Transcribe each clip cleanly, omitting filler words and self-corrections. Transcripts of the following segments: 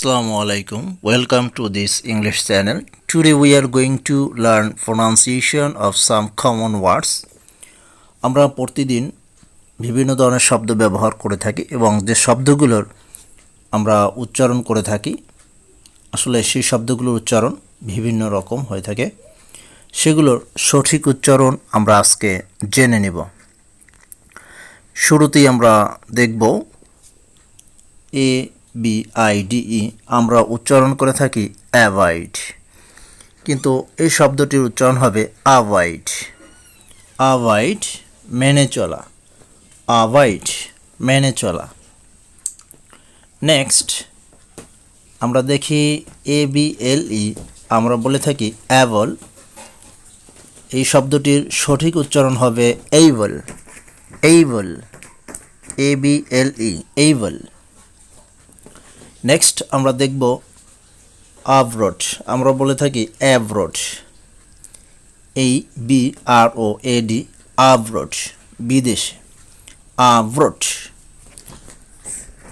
Assalamu alaikum. Welcome to this English channel. Today we are going to learn pronunciation of some common words. আমরা প্রতিদিন বিভিন্ন ধরনের শব্দ ব্যবহার করে থাকি এবং যে শব্দগুলোর আমরা উচ্চারণ করে থাকি আসলে সেই শব্দগুলোর উচ্চারণ বিভিন্ন রকম হয়ে থাকে সেগুলোর সঠিক উচ্চারণ আমরা আজকে জেনে নেব। শুরুতেই আমরা দেখব ABIDE আমরা উচ্চারণ করে থাকি অ্যাভয়েড, কিন্তু এই শব্দটির উচ্চারণ হবে অ্যাভয়েড। অ্যাভয়েড মেনে চলা, অ্যাভয়েড মেনে চলা। নেক্সট আমরা দেখি ABLE আমরা বলে থাকি অ্যাবল, এই শব্দটির সঠিক উচ্চারণ হবে able, able, ABLE able. Next আমরা দেখব অ্যাব্রড, আমরা বলে থাকি অ্যাব্রড, ABROAD অ্যাব্রড, বিদেশে, অ্যাব্রড।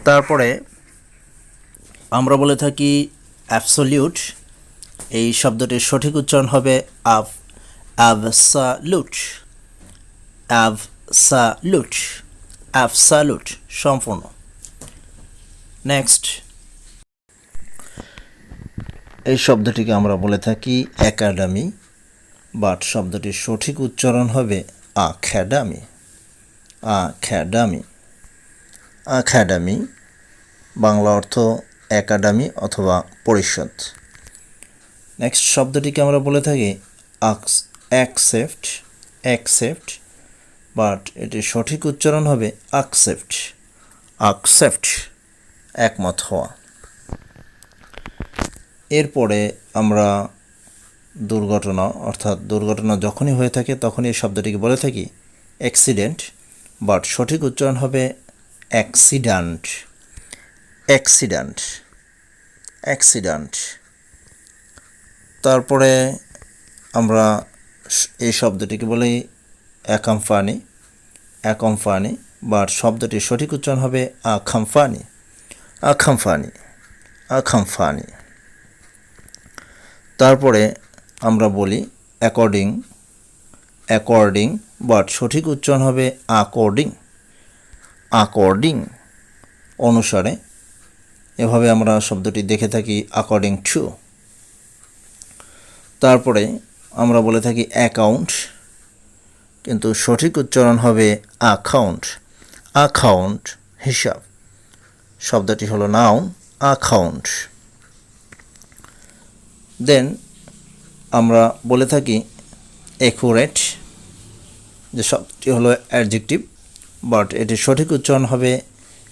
তারপরে আমরা বলে থাকি অ্যাবসলিউট, এই শব্দটির সঠিক উচ্চারণ হবে অ্যাবসলিউট, অ্যাবসলিউট, অ্যাবসলিউট, সম্পূর্ণ। নেক্সট এই শব্দটিকে আমরা বলে থাকি একাডেমি, বাট শব্দটির সঠিক উচ্চারণ হবে আক্যাডেমি, আক্যাডেমি, আক্যাডেমি, বাংলা অর্থ একাডেমি অথবা পরিষদ। নেক্সট শব্দটিকে আমরা বলে থাকি অ্যাকসেপ্ট, অ্যাকসেপ্ট, বাট এটির সঠিক উচ্চারণ হবে অ্যাকসেপ্ট, অ্যাকসেপ্ট, একমত হওয়া। এরপরে আমরা দুর্ঘটনা, অর্থাৎ দুর্ঘটনা যখনই হয়ে থাকে তখনই এই শব্দটিকে বলে থাকি অ্যাক্সিডেন্ট, বাট সঠিক উচ্চারণ হবে অ্যাক্সিডেন্ট, অ্যাক্সিডেন্ট, অ্যাক্সিডেন্ট। তারপরে আমরা এই শব্দটিকে বলি অ্যাকম্পানি, অ্যাকম্পানি, বাট শব্দটির সঠিক উচ্চারণ হবে আকাম্পানি, আকাম্পানি, আকাম্পানি। তারপরে আমরা বলি অ্যাকর্ডিং, অ্যাকর্ডিং, বাট সঠিক উচ্চারণ হবে অ্যাকর্ডিং, অ্যাকর্ডিং, অনুসারে। এভাবে আমরা শব্দটি দেখে থাকি অ্যাকর্ডিং টু। তারপরে আমরা বলে থাকি অ্যাকাউন্ট, কিন্তু সঠিক উচ্চারণ হবে অ্যাকাউন্ট, অ্যাকাউন্ট, হিসাব। শব্দটি হলো নাউন অ্যাকাউন্ট। দেন আমরা বলে থাকি অ্যাকুরেট, যে শব্দটি হলো অ্যাডজেক্টিভ, বাট এটির সঠিক উচ্চারণ হবে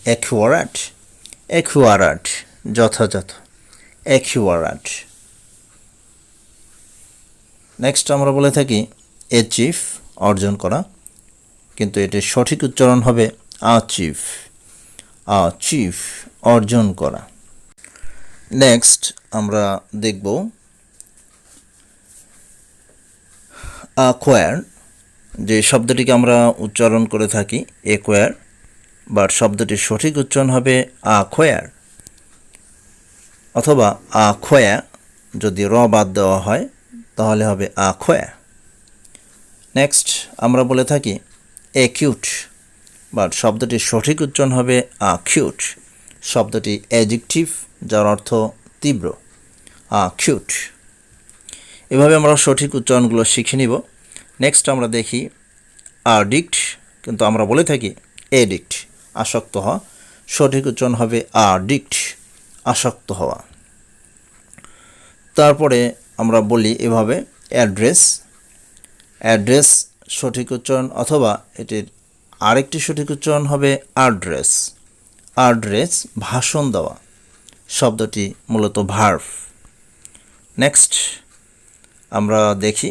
অ্যাকুরেট, অ্যাকুরেট, যথাযথ, অ্যাকুরেট। নেক্সট আমরা বলে থাকি অ্যাচিভ, অর্জন করা, কিন্তু এটির সঠিক উচ্চারণ হবে অ্যাচিভ, অ্যাচিভ, অর্জন করা। নেক্সট আমরা দেখব অ্যাকোয়ার, যে শব্দটিকে আমরা উচ্চারণ করে থাকি অ্যাকোয়ার, বাট শব্দটির সঠিক উচ্চারণ হবে অ্যাকোয়ার অথবা অ্যাকোয়া, যদি র বাদ দেওয়া হয় তাহলে হবে অ্যাকোয়া। নেক্সট আমরা বলে থাকি অ্যাকিউট, বাট শব্দটির সঠিক উচ্চারণ হবে অ্যাকিউট। শব্দটি অ্যাডজেক্টিভ, যার অর্থ তীব্র, অ্যাকিউট। এভাবে আমরা সঠিক উচ্চারণগুলো শিখে নিব। নেক্সট আমরা দেখি অ্যাডিক্ট, কিন্তু আমরা বলে থাকি এডিক্ট, আসক্ত হওয়া, সঠিক উচ্চারণ হবে অ্যাডিক্ট, আসক্ত হওয়া। তারপরে আমরা বলি এভাবে অ্যাড্রেস, অ্যাড্রেস সঠিক উচ্চারণ, অথবা এটির আরেকটি সঠিক উচ্চারণ হবে অ্যাড্রেস, অ্যাড্রেস, ভাষণ দেওয়া, শব্দটি মূলত ভার্ব। নেক্সট আমরা দেখি,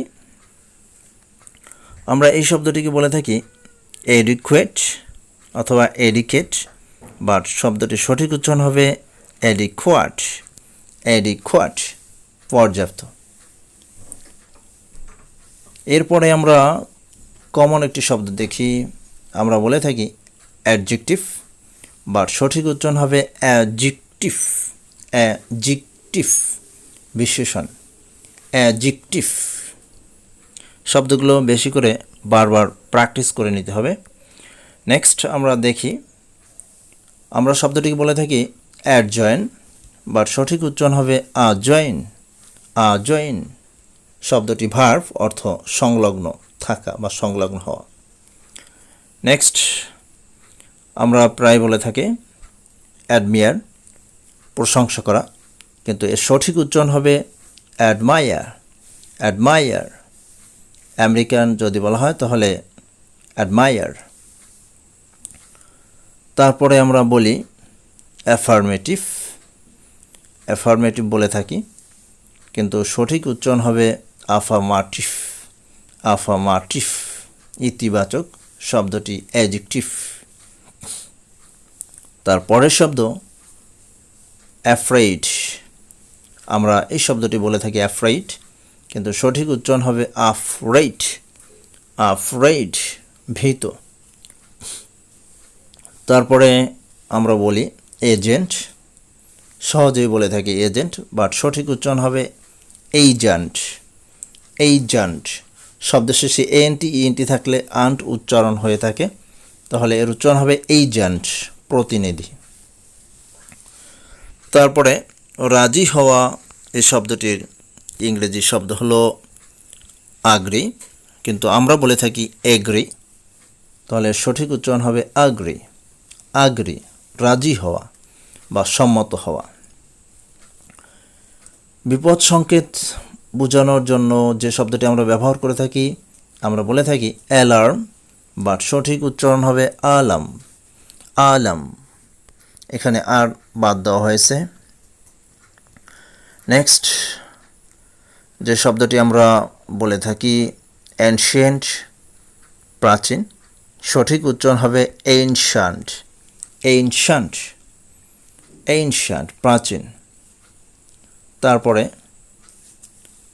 আমরা এই শব্দটিকে বলে থাকি এডুকেট অথবা এডুকেট, বাট শব্দটির সঠিক উচ্চারণ হবে এডিকুয়েট, এডিকুয়েট, পর্যাপ্ত। এরপরে আমরা কমন একটি শব্দ দেখি, আমরা বলে থাকি অ্যাডজেক্টিভ, বাট সঠিক উচ্চারণ হবে অ্যাডজেক্টিভ, অ্যাডজেক্টিভ, বিশেষণ, অ্যাডজেক্টিভ। শব্দগুলো বেশি করে বারবার প্র্যাকটিস করে নিতে হবে। নেক্সট আমরা দেখি, আমরা শব্দটিকে বলে থাকি অ্যাডজয়েন, বাট সঠিক উচ্চারণ হবে আজয়েন, আজয়েন। শব্দটি ভার্ব, অর্থ সংলগ্ন থাকা বা সংলগ্ন হওয়া। নেক্সট আমরা প্রায় বলে থাকি অ্যাডমিয়ার, প্রশংসা করা, কিন্তু এর সঠিক উচ্চারণ হবে অ্যাডমায়ার, অ্যাডমায়ার। আমেরিকান যদি বলা হয় তাহলে অ্যাডমায়ার। তারপরে আমরা বলি অ্যাফার্মেটিভ, অ্যাফার্মেটিভ বলে থাকি, কিন্তু সঠিক উচ্চারণ হবে আফার্মেটিভ, আফার্মেটিভ। ইতিবাচক, শব্দটি অ্যাডজেক্টিভ। তারপরের শব্দ অ্যাফ্রেইড, আমরা এই শব্দটি বলে থাকি অ্যাফ্রেইড, কিন্তু সঠিক উচ্চারণ হবে আফরেইড, আফরেইড, ভীত। তারপরে আমরা বলি এজেন্ট, সহজেই বলে থাকি এজেন্ট, বাট সঠিক উচ্চারণ হবে এইজেন্ট, এইজেন্ট। শব্দ শেষে এএনটি ইএনটি থাকলে আন্ট উচ্চারণ হয়ে থাকে, তাহলে এর উচ্চারণ হবে এইজেন্ট, প্রতিনিধি। তারপরে রাজি হওয়া, এই শব্দটির ইংরেজি শব্দ হলো আগ্রি, কিন্তু আমরা বলে থাকি এগ্রি, তাহলে সঠিক উচ্চারণ হবে আগ্রি, আগ্রি, রাজি হওয়া বা সম্মত হওয়া। বিপদ সংকেত বোঝানোর জন্য যে শব্দটি আমরা ব্যবহার করে থাকি, আমরা বলে থাকি অ্যালার্ম, বাট সঠিক উচ্চারণ হবে আলাম, আলাম। এখানে আর বাদ দেওয়া হয়েছে। নেক্সট যে শব্দটি আমরা বলে থাকি অ্যানশিয়েন্ট, প্রাচীন, সঠিক উচ্চারণ হবে এনশান্ট, এনশান্ট, এনশান্ট, প্রাচীন। তারপরে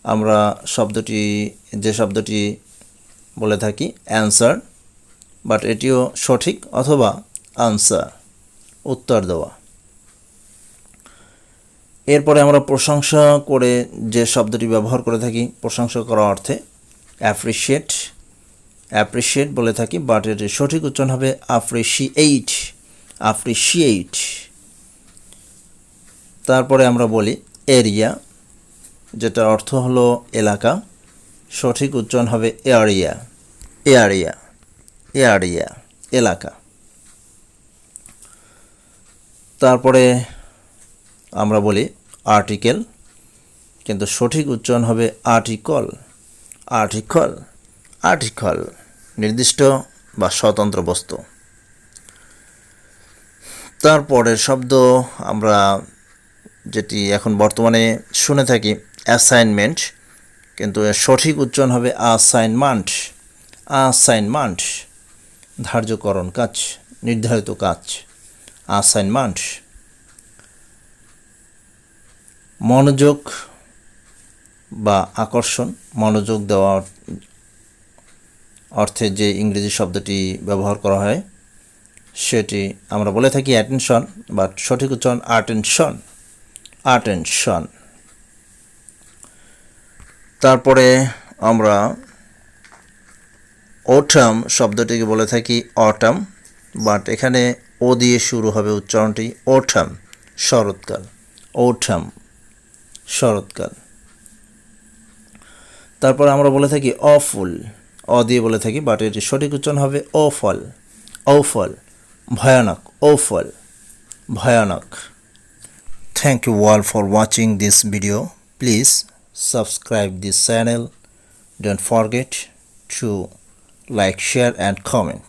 আমরা যে শব্দটি বলে থাকি অ্যান্সার, বাট এটিও সঠিক, অথবা আনসার, উত্তর দেওয়া। এরপরে আমরা প্রশংসা করে যে শব্দটি ব্যবহার করে থাকি প্রশংসা করার অর্থে অ্যাপ্রিশিয়েট, অ্যাপ্রিশিয়েট বলে থাকি, বাট এর সঠিক উচ্চারণ হবে অ্যাপ্রিশিয়েট, অ্যাপ্রিশিয়েট। তারপরে আমরা বলি এরিয়া, যেটার অর্থ হলো এলাকা, সঠিক উচ্চারণ হবে এরিয়া, এরিয়া, এরিয়া, এলাকা। তারপরে আমরা বলি আর্টিকেল, কিন্তু সঠিক উচ্চারণ হবে আর্টিকল, আর্টিকল, আর্টিকল, নির্দিষ্ট বা স্বতন্ত্র বস্তু। তারপরের শব্দ আমরা যেটি এখন বর্তমানে শুনে থাকি অ্যাসাইনমেন্ট, কিন্তু এর সঠিক উচ্চারণ হবে অ্যাসাইনমেন্ট, অ্যাসাইনমেন্ট, ধার্যকরণ কাজ, নির্ধারিত কাজ, অ্যাসাইনমেন্ট। মনোযোগ বা আকর্ষণ, মনোযোগ দেওয়া অর্থে যে ইংরেজি শব্দটি ব্যবহার করা হয় সেটি আমরা বলে থাকি অ্যাটেনশন, বাট সঠিক উচ্চারণ অ্যাটেনশন, অ্যাটেনশন। তারপরে আমরা অটাম শব্দটিকে বলে থাকি অটাম, বাট এখানে ও দিয়ে শুরু হবে উচ্চারণটি, অটাম, শরৎকাল, অটাম, শরৎকাল। তারপর আমরা বলে থাকি অফুল, অ দিয়ে বলে থাকি, বাট এটি সঠিক উচ্চারণ হবে অফল, অফল, ভয়ানক, অফল, ভয়ানক। Thank you all for watching this video. Please subscribe this channel. Don't forget to like, share and comment.